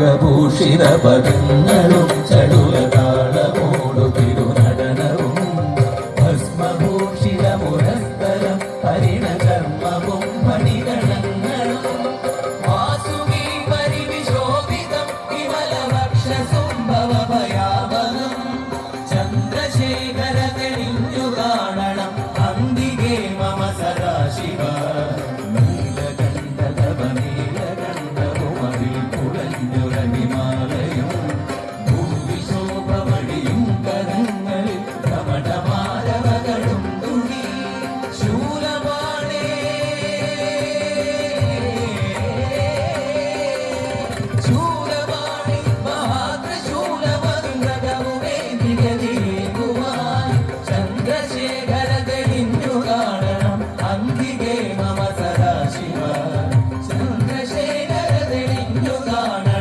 നാഗഭൂഷിത പദങ്ങളും ചടുല താളമോടു തിരുനടനവും ഭസ്മഭൂഷിത മുരസ്തരം ഹരിണകർമ്മവും മണിഗണങ്ങളും വാസുകി പരിവിശോഭിതം വിമലവക്ഷസുംഭവ ഭയാവനം ചന്ദ്രശേഖര തെളിഞ്ഞു കാണണം അന്തികേ മമ സദാശിവ ചന്ദ്രശേഖര തെളിഞ്ഞു കാണണം